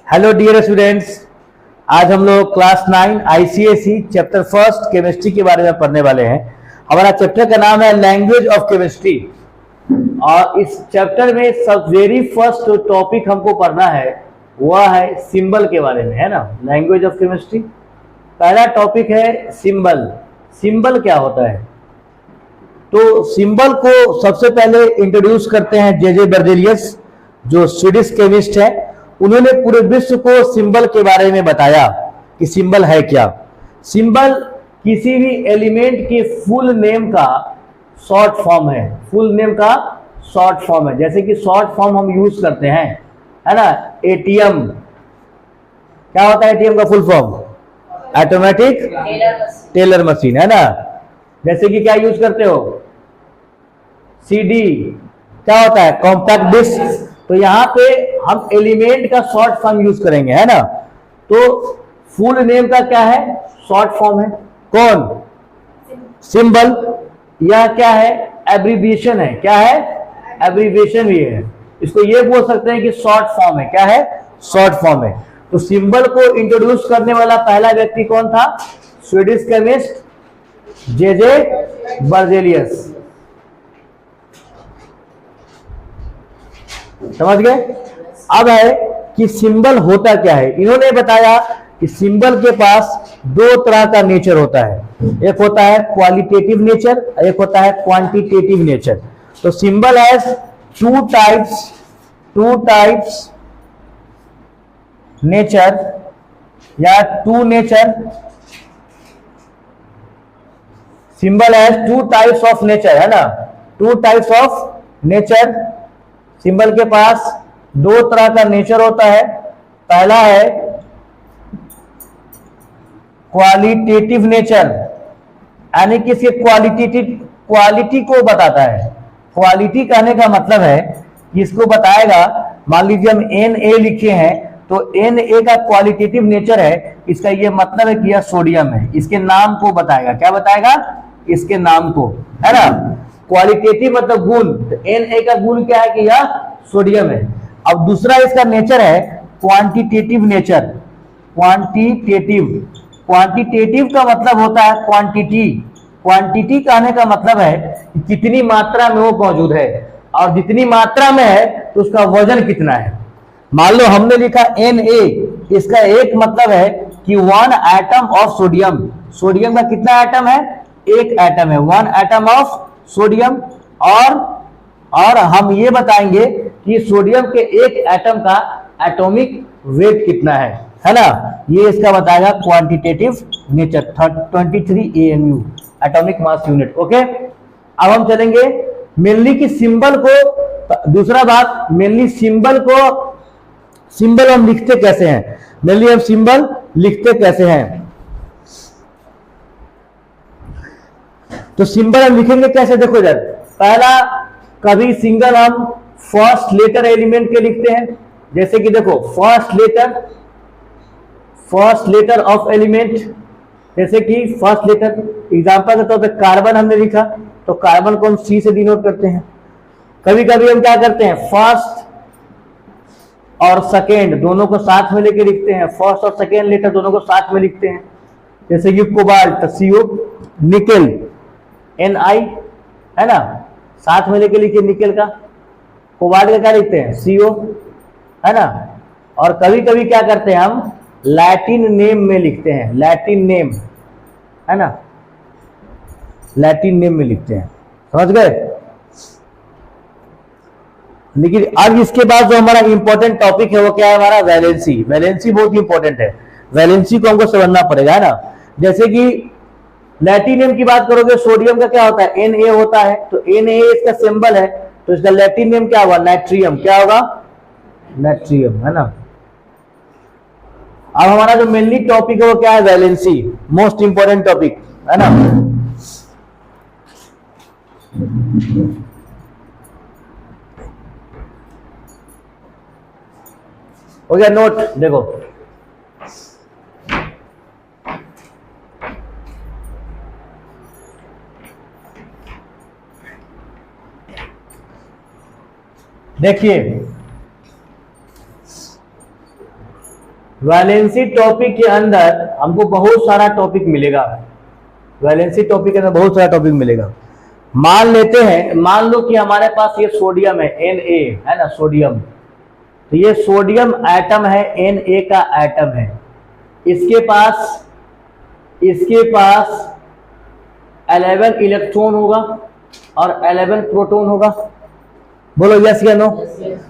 Hello dear students, आज हम लोग class 9 ICSE chapter first chemistry के बारे में पढ़ने वाले हैं। हमारा चैप्टर का नाम है लैंग्वेज ऑफ केमिस्ट्री और इस चैप्टर में सब वेरी फर्स्ट टॉपिक हमको पढ़ना है वह है सिंबल के बारे में, है ना। लैंग्वेज ऑफ केमिस्ट्री पहला टॉपिक है सिंबल। सिंबल क्या होता है? तो सिंबल को सबसे पहले इंट्रोड्यूस करते हैं जे बर्जेलियस, जो स्वीडिश केमिस्ट है। उन्होंने पूरे विश्व को सिंबल के बारे में बताया कि सिंबल है क्या। सिंबल किसी भी एलिमेंट के फुल नेम का शॉर्ट फॉर्म है। फुल नेम का शॉर्ट फॉर्म है, जैसे कि शॉर्ट फॉर्म हम यूज करते हैं, है ना। एटीएम क्या होता है? एटीएम का full form automatic teller machine, है ना। जैसे कि क्या यूज करते हो? सीडी क्या होता है? Compact disc. तो यहाँ पे हम एलिमेंट का शॉर्ट फॉर्म यूज करेंगे, है ना। तो फुल नेम का क्या है? शॉर्ट फॉर्म है। कौन? सिंबल। यह क्या है? एब्रीविएशन है। क्या है? एब्रीविएशन भी है। इसको ये बोल सकते हैं कि शॉर्ट फॉर्म है। क्या है? शॉर्ट फॉर्म है। तो सिंबल को इंट्रोड्यूस करने वाला पहला व्यक्ति कौन था? स्वीडिश केमिस्ट जे बर्जेलियस। समझ गए? अब है कि सिंबल होता क्या है। इन्होंने बताया कि सिंबल के पास दो तरह का नेचर होता है। एक होता है क्वालिटेटिव नेचर, एक होता है क्वांटिटेटिव नेचर। तो symbol has two types nature या two nature. Symbol has two types of nature, है ना। Two types of nature. Symbol के पास दो तरह का नेचर होता है। पहला है क्वालिटेटिव नेचर, यानी कि इसके क्वालिटी को बताता है। क्वालिटी कहने का मतलब है कि इसको बताएगा। मान लीजिए हम Na लिखे हैं, तो Na का क्वालिटेटिव नेचर है। इसका ये मतलब है कि यह सोडियम है। इसके नाम को बताएगा। क्या बताएगा? इसके नाम को, है ना। क्वालिटेटिव मतलब गुण। तो Na का गुण क्या है? कि यह सोडियम है। अब दूसरा इसका नेचर है क्वांटिटेटिव नेचर। क्वांटिटेटिव का मतलब होता है क्वांटिटी। क्वांटिटी कहने का मतलब है कि कितनी मात्रा में वो मौजूद है, और जितनी मात्रा में है तो उसका वजन कितना है। मान लो हमने लिखा Na, इसका एक मतलब है कि 1 एटम ऑफ सोडियम। सोडियम का कितना एटम है? एक एटम है। 1 एटम ऑफ सोडियम। और हम ये बताएंगे कि सोडियम के एक एटम का एटॉमिक वेट कितना है ना। ये इसका बताएगा quantitative nature. 23 AMU atomic mass unit. Okay, अब हम चलेंगे मेनली कि सिंबल को। दूसरा बात, मेनली सिंबल हम लिखते कैसे हैं। मेनली हम सिंबल लिखते कैसे हैं। तो सिंबल हम लिखेंगे कैसे? देखो इधर, पहला कभी सिंगल हम फर्स्ट लेटर एलिमेंट के लिखते हैं। जैसे कि देखो फर्स्ट लेटर ऑफ एलिमेंट। जैसे कि फर्स्ट लेटर एग्जांपल के तौर पे कार्बन हमने लिखा, तो कार्बन को हम C से डिनोट करते हैं। कभी कभी हम क्या करते हैं? फर्स्ट और सेकेंड दोनों को साथ में लेके लिखते हैं। फर्स्ट और सेकेंड लेटर दोनों को साथ में लिखते हैं। जैसे कि कोबाल्ट CO, निकेल Ni, है ना, साथ में लेके लिखिए निकेल का। कोबाल्ट का क्या लिखते हैं? CO, है ना। और कभी कभी क्या करते हैं? हम लैटिन नेम में लिखते हैं। लैटिन नेम, है ना, लैटिन नेम में लिखते हैं। समझ गए? लेकिन अब इसके बाद जो हमारा इंपॉर्टेंट टॉपिक है वो क्या है? हमारा वैलेंसी। वैलेंसी बहुत इंपॉर्टेंट है। वैलेंसी को हमको समझना पड़ेगा, है ना। जैसे कि लैटिन नेम की बात करोगे, सोडियम का क्या होता है? Na होता है। तो Na इसका सिंबल है, तो इसका लैटिन नेम क्या होगा? नाइट्रियम। क्या होगा? नाइट्रियम, है ना। अब हमारा जो मेनली टॉपिक है वो क्या है? वैलेंसी। मोस्ट इंपॉर्टेंट टॉपिक, है ना। हो गया नोट? देखो देखिए वैलेंसी टॉपिक के अंदर हमको बहुत सारा टॉपिक मिलेगा। वैलेंसी टॉपिक के अंदर बहुत सारा टॉपिक मिलेगा। मान लेते हैं, मान लो कि हमारे पास ये सोडियम है Na, है ना, सोडियम। तो ये सोडियम एटम है, Na का एटम है। इसके पास 11 इलेक्ट्रॉन होगा और 11 प्रोटॉन होगा। बोलो यस या नो?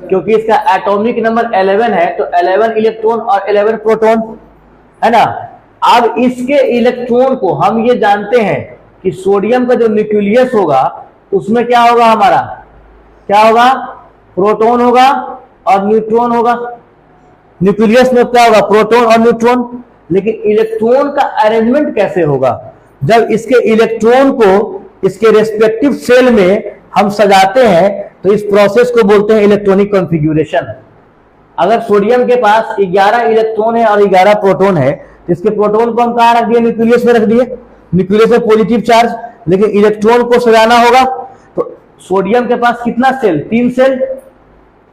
क्योंकि इसका एटॉमिक नंबर 11 है तो 11 इलेक्ट्रॉन और 11 प्रोटॉन, है ना। अब इसके इलेक्ट्रॉन को हम ये जानते हैं कि सोडियम का जो न्यूक्लियस होगा उसमें क्या होगा, हमारा क्या होगा, प्रोटॉन होगा और न्यूट्रॉन होगा। न्यूक्लियस में क्या होगा, प्रोटॉन और न्यूट्रॉन। लेकिन इलेक्ट्रॉन का अरेंजमेंट कैसे होगा? जब इसके इलेक्ट्रॉन को इसके रेस्पेक्टिव सेल में हम सजाते हैं तो इस प्रोसेस को बोलते हैं इलेक्ट्रॉनिक कॉन्फ़िगरेशन। अगर सोडियम के पास 11 इलेक्ट्रॉन है और 11 प्रोटॉन है तो इसके प्रोटॉन को हम कहां रख दिए, न्यूक्लियस में रख दिए। न्यूक्लियस में पॉजिटिव चार्ज, लेकिन इलेक्ट्रॉन को सजाना होगा तो सोडियम के पास कितना सेल, 3 सेल,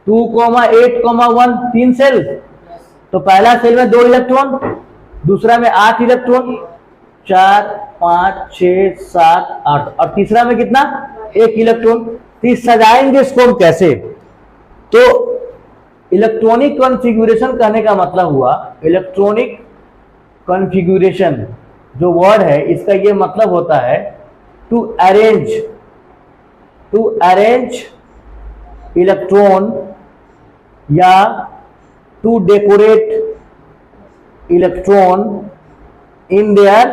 2,8,1, 3 सेल। तो पहला सेल में 2 इलेक्ट्रॉन, दूसरा में 8 इलेक्ट्रॉन, 4, 5, 6, 7, 8 और तीसरा में कितना, 1 इलेक्ट्रॉन। तो सजाएंगे इसको हम कैसे? तो इलेक्ट्रॉनिक कॉन्फ़िगरेशन कहने का मतलब हुआ, इलेक्ट्रॉनिक कॉन्फ़िगरेशन जो वर्ड है इसका ये मतलब होता है टू अरेंज इलेक्ट्रॉन या to decorate electron in their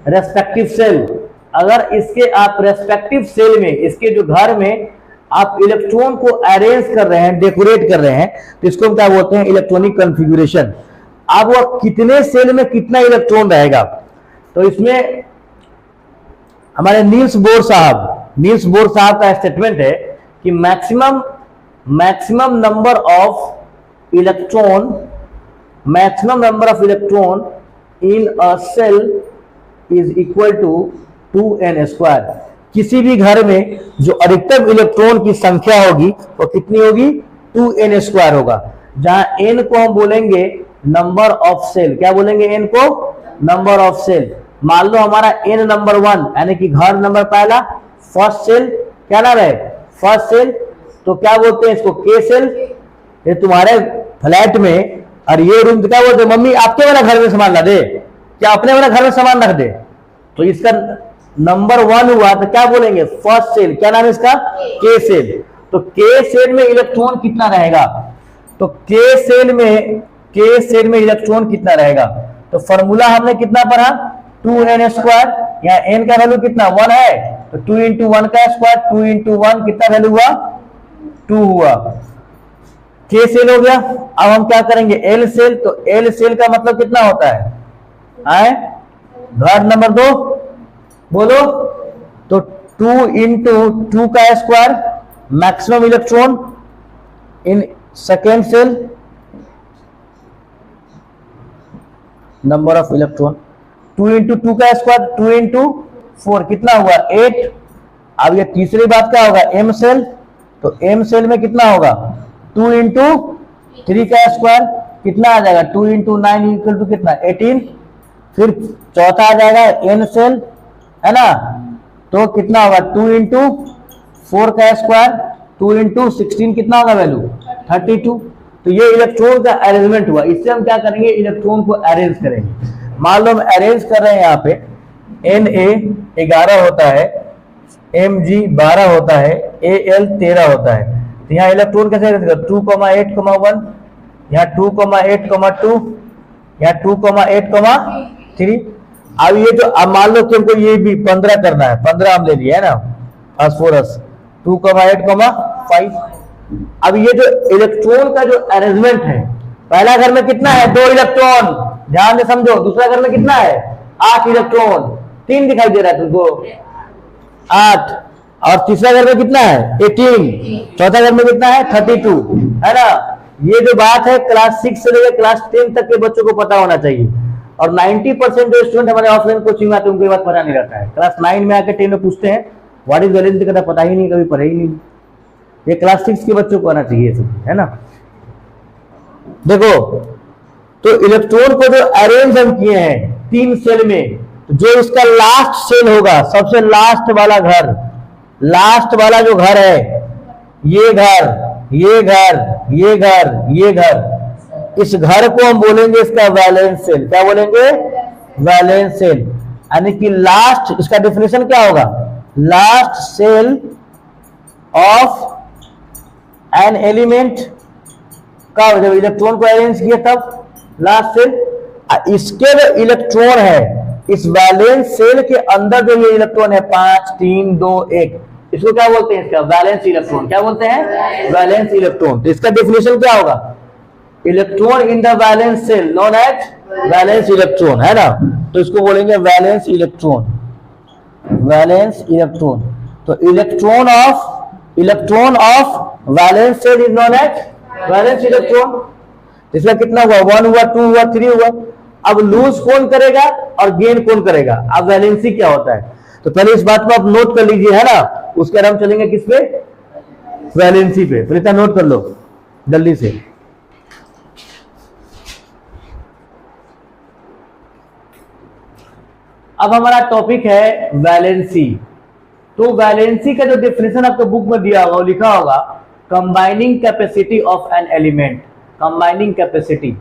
respective shell. अगर इसके आप रेस्पेक्टिव सेल में, इसके जो घर में आप इलेक्ट्रॉन को अरेंज कर रहे हैं, डेकोरेट कर रहे हैं, तो इसको हम क्या बोलते हैं, इलेक्ट्रॉनिक कॉन्फ़िगरेशन। अब वो कितने सेल में कितना इलेक्ट्रॉन रहेगा, तो इसमें हमारे नील्स बोर साहब का स्टेटमेंट है कि maximum number of electron in a shell is equal to 2n²। किसी भी घर में जो अधिकतम इलेक्ट्रॉन की संख्या होगी वो कितनी होगी, 2n² होगा। जहां n को हम बोलेंगे नंबर ऑफ सेल, क्या बोलेंगे n को, नंबर ऑफ सेल। मान लो हमारा n नंबर 1 यानी कि घर नंबर पहला, फर्स्ट सेल, क्या नाम है, फर्स्ट सेल, तो क्या बोलते हैं इसको, k सेल। ये तुम्हारे फ्लैट में और ये रूम क्या बोलते हैं, मम्मी आपके वाला घर में सामान ला दे, क्या अपने वाला घर में सामान रख दे। तो इसका नंबर 1 हुआ तो क्या बोलेंगे, फर्स्ट सेल, क्या नाम है इसका, k सेल। तो k सेल में इलेक्ट्रॉन कितना रहेगा, तो k सेल में इलेक्ट्रॉन कितना रहेगा। तो फॉर्मूला हमने कितना पढ़ा, 2n²। यहाँ n का वैल्यू कितना, 1 है, तो 2 × 1 का स्क्वायर, 2 × 1 कितना वैल्यू हुआ, 2 हुआ। k सेल हो गया। अब हम क्या करेंगे, l सेल। तो l सेल का मतलब कितना होता है, घर नंबर 2 बोलो, तो 2 × 2 का square, maximum electron in second shell, number of electron, 2 × 2 का स्क्वायर, 2 × 4 कितना हुआ, 8। अब ये तीसरी बात क्या होगा, m सेल। तो m सेल में कितना होगा, 2 × 3 का स्क्वायर कितना आ जाएगा, 2 × 9 इक्वल टू कितना, 18। फिर चौथा आ जाएगा n सेल, है ना, तो कितना होगा, 2 × 4 का स्क्वायर, 2 × 16 कितना होगा वैल्यू, 32। तो ये इलेक्ट्रॉन का अरेंजमेंट हुआ। इससे हम क्या करेंगे, इलेक्ट्रॉन को अरेंज करेंगे। मान लो हम अरेंज कर रहे हैं, यहाँ पे Na 11 होता है, Mg 12 होता है, Al 13 होता है। तो यहाँ इलेक्ट्रॉन कैसे अरेंज करें, 2,8,1, यहाँ 2,8,2, यहाँ 2,8,3। अब ये जो, अब मान लो कि हमको ये भी 15 करना है, 15 हम ले लिए है ना, फास्फोरस 2,8,5। अब ये जो इलेक्ट्रॉन का जो अरेंजमेंट है, पहला घर में कितना है, 2 इलेक्ट्रॉन, ध्यान से समझो। दूसरा घर में कितना है, 8 इलेक्ट्रॉन, 3 दिखाई दे रहा है तुमको, 8। और तीसरा घर में कितना है, 18। चौथा घर में कितना है, 32, है ना। ये जो बात है क्लास 6 से लेकर क्लास 10 तक के बच्चों को पता होना चाहिए। और 90% जो स्टूडेंट हमारे ऑफलाइन कोचिंग में आते हैं उनको ये बात पता नहीं रहता है। क्लास 9 में आकर 10 में पूछते हैं व्हाट इज वैलेंसी, कहता पता ही नहीं, कभी पढ़ा ही नहीं। ये क्लास 6 के बच्चों को आना चाहिए सब, है ना। देखो, तो इलेक्ट्रॉन को जो अरेंज हम किए हैं 3 सेल में, तो जो इसका लास्ट सेल होगा, सबसे लास्ट वाला घर, लास्ट वाला जो घर है, ये घर, ये घर, ये घर, ये घर, इस घर को हम बोलेंगे इसका वैलेंस सेल। क्या बोलेंगे? Valence shell. यानी कि लास्ट, इसका डेफिनेशन क्या होगा? Last shell of an element का, जब इलेक्ट्रॉन को अरेंज किया तब लास्ट सेल। इसके जो इलेक्ट्रॉन है, इस वैलेंस सेल के अंदर जो ये इलेक्ट्रॉन है 5 3 2 1, इसको क्या बोलते हैं? इसका वैलेंस इलेक्ट्रॉन। क्या बोलते हैं? Valence electron. तो इसका डेफिनेशन क्या होगा? Electron in the valence shell known as valence electron, है ना? तो इसको बोलेंगे वैलेंस इलेक्ट्रॉन, वैलेंस इलेक्ट्रॉन। तो electron of valence shell is known as valence electron. इसका कितना हुआ? 1 हुआ, 2 हुआ, 3 हुआ। अब लूज कौन करेगा और गेन कौन करेगा? अब वैलेंसी क्या होता है? तो पहले इस बात को आप नोट कर लीजिए, है ना? उसके बाद हम चलेंगे किस पे? वैलेंसी पे। तो इतना नोट कर लो जल्दी से। अब हमारा टॉपिक है वैलेंसी। तो वैलेंसी का जो डेफिनेशन आपको बुक में दिया होगा, लिखा होगा combining capacity of an element. Combining capacity,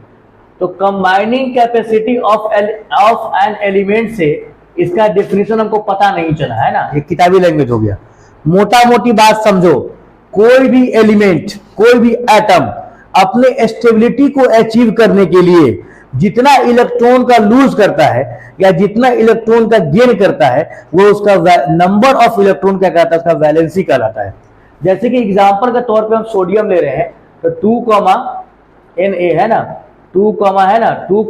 तो combining capacity of an element से इसका डेफिनेशन हमको पता नहीं चला, है ना? ये किताबी लैंग्वेज हो गया। मोटा मोटी बात समझो, कोई भी एलिमेंट, कोई भी एटम अपने स्टेबिलिटी को अचीव करने के लिए जितना इलेक्ट्रॉन का लूज करता है या जितना इलेक्ट्रॉन का गेन करता है, वो उसका नंबर ऑफ इलेक्ट्रॉन क्या कहता है? उसका वैलेंसी कहलाता है। जैसे कि एग्जांपल के तौर पे हम सोडियम ले रहे हैं, तो 2, Na है ना, 2, है ना, 2,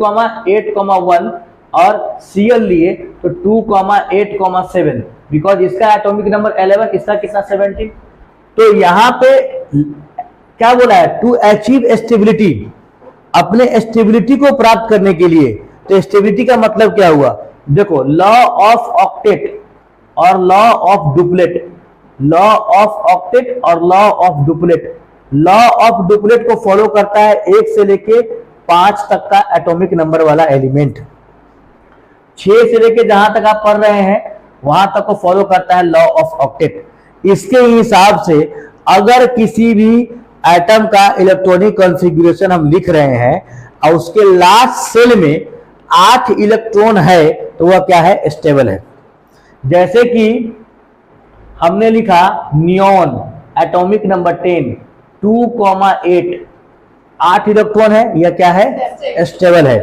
8, 1 और Cl लिए तो 2, 8, 7, बिकॉज इसका एटॉमिक नंबर 11, इसका कितना 17। तो यहां पे क्या बोला है? टू अचीव स्टेबिलिटी, अपने स्टेबिलिटी को प्राप्त करने के लिए। तो स्टेबिलिटी का मतलब क्या हुआ? देखो, लॉ ऑफ ऑक्टेट और law of duplet, law of octet और law of duplet. Law of duplet को फॉलो करता है 1 से लेके 5 तक का एटॉमिक नंबर वाला एलिमेंट। 6 से लेके जहां तक आप पढ़ रहे हैं वहां तक को फॉलो करता है लॉ ऑफ ऑक्टेट। इसके हिसाब से अगर किसी भी एटम का इलेक्ट्रॉनिक कॉन्फ़िगरेशन हम लिख रहे हैं और उसके लास्ट सेल में 8 इलेक्ट्रॉन है, तो वह क्या है? स्टेबल है। जैसे कि हमने लिखा नियॉन, एटॉमिक नंबर 10, 2, 8 इलेक्ट्रॉन है, यह क्या है? स्टेबल है।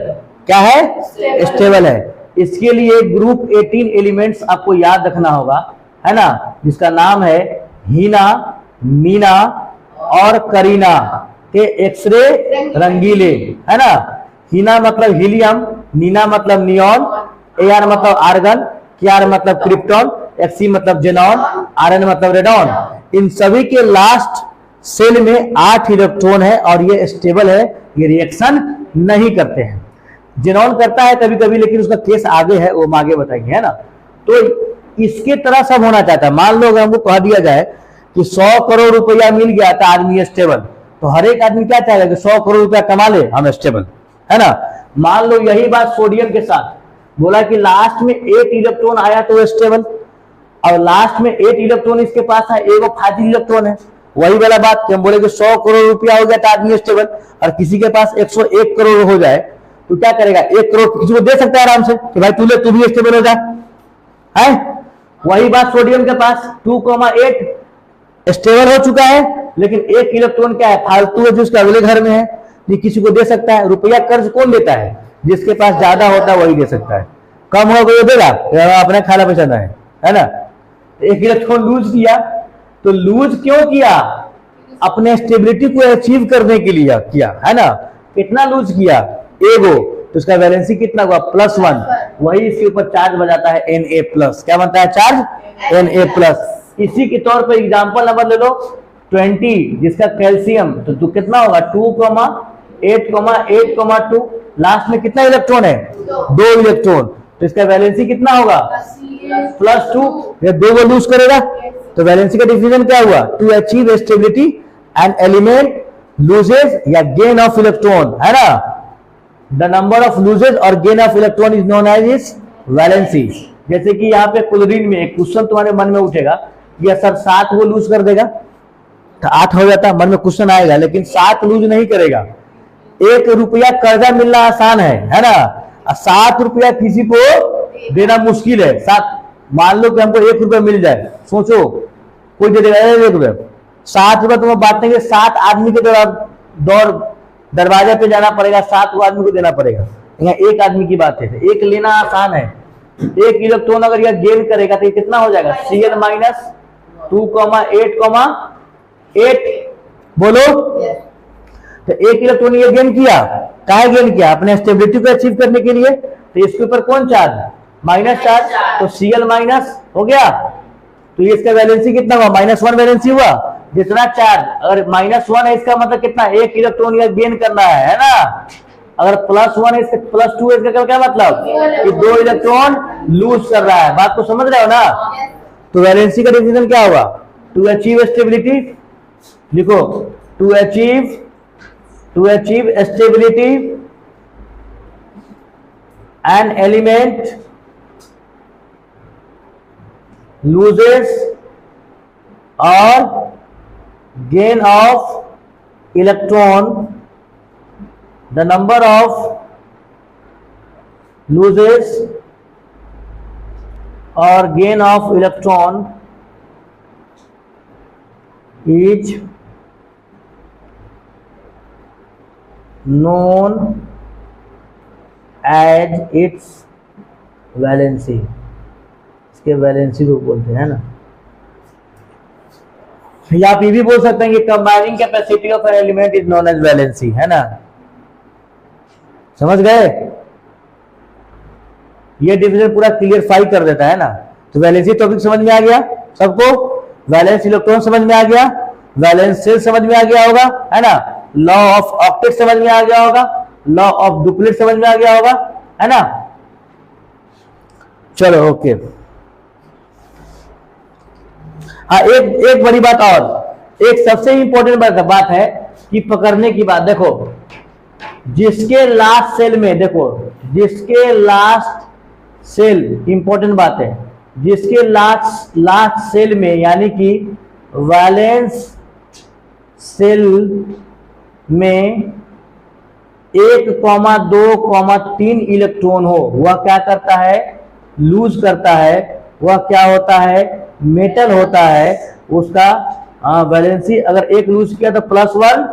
क्या है? स्टेबल है। इसके लिए ग्रुप 18 एलिमेंट्स आपको याद रखना होगा, है ना, जिसका नाम है हीना, मीना और करीना के एक्सरे रंगीले, है ना। हीना मतलब हीलियम, मीना मतलब नियॉन, एआर मतलब आर्गन, केआर मतलब क्रिप्टॉन, एक्सी मतलब जेनॉन, आरएन मतलब रेडॉन। इन सभी के लास्ट सेल में 8 इलेक्ट्रॉन है और ये स्टेबल है, ये रिएक्शन नहीं करते हैं। जेनॉन करता है कभी कभी, लेकिन उसका केस आगे है, वो हम आगे बताएंगे, है ना। तो इसके तरह सब होना चाहता है। मान लो अगर हमको कह दिया जाए कि 100 करोड़ रुपया मिल गया था, आदमी स्टेबल, तो हर एक आदमी क्या चाहेगा कि 100 करोड़ रुपया कमा ले, हम स्टेबल, है ना। मान लो यही बात सोडियम के साथ बोला कि लास्ट में 8 इलेक्ट्रॉन आया तो स्टेबल, और लास्ट में 8 इलेक्ट्रॉन इसके पास है, एक फाजिल इलेक्ट्रॉन है। वही वाला बात कि हम बोले कि 100 करोड़ रुपया हो गया था आदमी स्टेबल, और किसी के पास 101 करोड़ हो जाए तो क्या करेगा? 1 करोड़ किसी को दे सकता है आराम से कि भाई तू ले, तू भी स्टेबल हो जा, है। वही बात सोडियम के पास 2,8 स्टेबल हो चुका है, लेकिन 1 इलेक्ट्रॉन क्या है? फालतू है, जो उसके अगले घर में है, ये किसी को दे सकता है। रुपया कर्ज कौन देता है? जिसके पास ज्यादा होता है वही दे सकता है। कम हो गया देगा, अपने खाना पसंद है ना। 1 इलेक्ट्रॉन लूज किया, तो लूज क्यों किया? अपने स्टेबिलिटी को अचीव करने के लिए किया, है ना। कितना लूज किया? एगो, तो उसका वैलेंसी कितना हुआ? +1। वही इसके ऊपर चार्ज बजाता है Na+। क्या बनता है चार्ज? Na+। इसी के तौर पर एग्जांपल नंबर ले लो 20, जिसका कैल्शियम, तो कितना होगा? 2,8,8,2। लास्ट में कितना इलेक्ट्रॉन है? 2 इलेक्ट्रॉन, तो इसका वैलेंसी कितना होगा? +2। ये 2 को लूज करेगा, तो वैलेंसी का डिफिनेशन क्या हुआ? To achieve stability an element loses या गेन ऑफ इलेक्ट्रॉन, है ना। द नंबर ऑफ लूजेस और gain of electron is known as is valency. जैसे कि यहाँ पे क्लोरीन में एक क्वेश्चन तुम्हारे मन में उठेगा कि सर 7 वो लूज कर देगा तो 8 हो जाता, मन में क्वेश्चन आएगा, लेकिन 7 लूज नहीं करेगा। 1 रुपया कर्जा मिलना आसान है ना। 7 रुपया किसी को देना मुश्किल है। 7 मान लो कि हमको 1 रुपया मिल जाए, सोचो कोई दे देगा 1 रुपया। 7 रुपया तुम्हें बांटने के 7 आदमी के दौड़ दरवाजे पे जाना पड़ेगा, 7 आदमी को देना पड़ेगा। यहाँ 1 आदमी की बात है, 1 लेना आसान है। 1 इलेक्ट्रॉन अगर यह गेन करेगा तो ये कितना हो जाएगा, Cl माइनस 2,8,8 बोलो। तो 1 इलेक्ट्रॉन ये गेन किया, क्या गेन किया, अपने स्टेबिलिटी को अचीव करने के लिए। तो इसके ऊपर कौन चार्ज, माइनस चार्ज, तो Cl माइनस हो गया। तो ये इसका वैलेंसी कितना हुआ, -1 वैलेंसी हुआ। जितना चार्ज अगर -1 है इसका मतलब कितना, 1 इलेक्ट्रॉन यह गेन करना है ना। अगर +1 है इसका +2 है इसका क्या मतलब कि 2 इलेक्ट्रॉन लूज कर रहा है। बात को समझ रहे हो ना। तो वैलेंसी का डिफिनेशन क्या होगा, टू अचीव स्टेबिलिटी, लिखो to achieve stability an element loses और gain of electron, the number of loses or gain of electron is known as its valency। इसके वैलेंसी को बोलते हैं ना। या आप ये भी बोल सकते हैं कि combining capacity of an element is known as valency, है ना। समझ गए, ये डिवीजन पूरा क्लियरफाई कर देता है ना। तो वैलेंसी टॉपिक समझ में आ गया सबको, वैलेंस इलेक्ट्रॉन समझ में आ गया, वैलेंस सेल समझ में आ गया होगा, है ना। लॉ ऑफ ऑक्टेट समझ में आ गया होगा, लॉ ऑफ डुप्लेट समझ में आ गया होगा, है ना। चलो ओके। हाँ, एक बड़ी बात और, एक सबसे इंपॉर्टेंट बात है कि पकड़ने की बात। देखो जिसके लास्ट सेल में, देखो जिसके लास्ट सेल, इंपॉर्टेंट बात है, जिसके लास्ट सेल में यानी कि वैलेंस सेल में 1,2,3 इलेक्ट्रॉन हो, वह क्या करता है, लूज करता है। वह क्या होता है, मेटल होता है। उसका वैलेंसी अगर 1 लूज किया तो +1,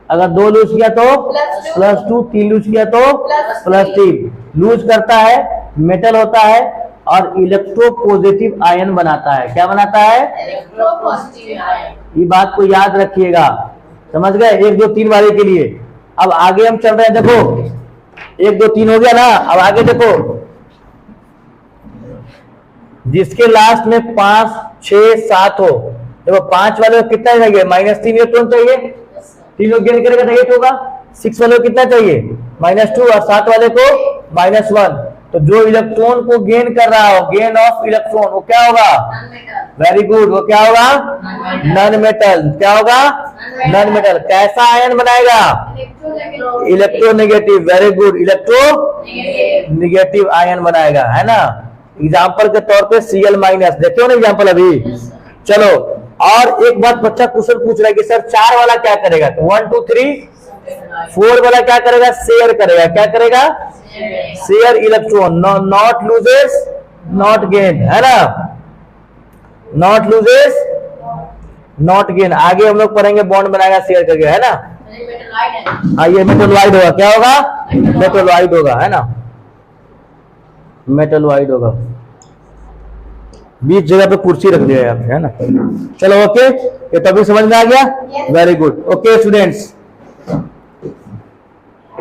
अगर 2 लूज किया तो +2, 3 लूज किया तो +3। लूज करता है, मेटल होता है और इलेक्ट्रोपॉजिटिव आयन बनाता है। क्या बनाता है, इलेक्ट्रोपॉजिटिव आयन। ये बात को याद रखिएगा, समझ गए, 1 2 3 वाले के लिए। अब आगे हम चल रहे हैं, देखो 1 2 3 हो गया ना। अब आगे देखो, जिसके लास्ट में 5 6 7 हो, देखो 5 वाले को कितना चाहिए, -3 इलेक्ट्रॉन चाहिए, 3 गेन करेगा तो 8 होगा। 6 वाले को कितना चाहिए, -2 और 7 वाले को -1। तो जो इलेक्ट्रॉन को गेन कर रहा हो, गेन ऑफ इलेक्ट्रॉन, वो क्या होगा, वेरी गुड, वो क्या होगा, नॉन मेटल। क्या होगा, नॉन मेटल। कैसा आयन बनाएगा, electronegative, very good, electronegative ion बनाएगा, है ना। एग्जाम्पल के तौर पे Cl माइनस, देखते हो ना एग्जाम्पल अभी। चलो, और एक बात बच्चा क्वेश्चन पूछ रहा है कि सर 4 वाला क्या करेगा, तो 1 2 3 4 वाला क्या करेगा, शेयर करेगा। क्या करेगा, share electron, not loses not gain, है ना, नॉट लूजेस नॉट गेन। आगे हम लोग पढ़ेंगे बॉन्ड बनाएगा शेयर करके, है ना। हाँ, ये मेटलॉइड होगा। क्या होगा, मेटलॉइड होगा, है ना, मेटलॉइड होगा। 20 जगह पे कुर्सी रख दिया है, है ना। चलो ओके, ये टॉपिक समझ में आ गया, वेरी गुड। Okay students,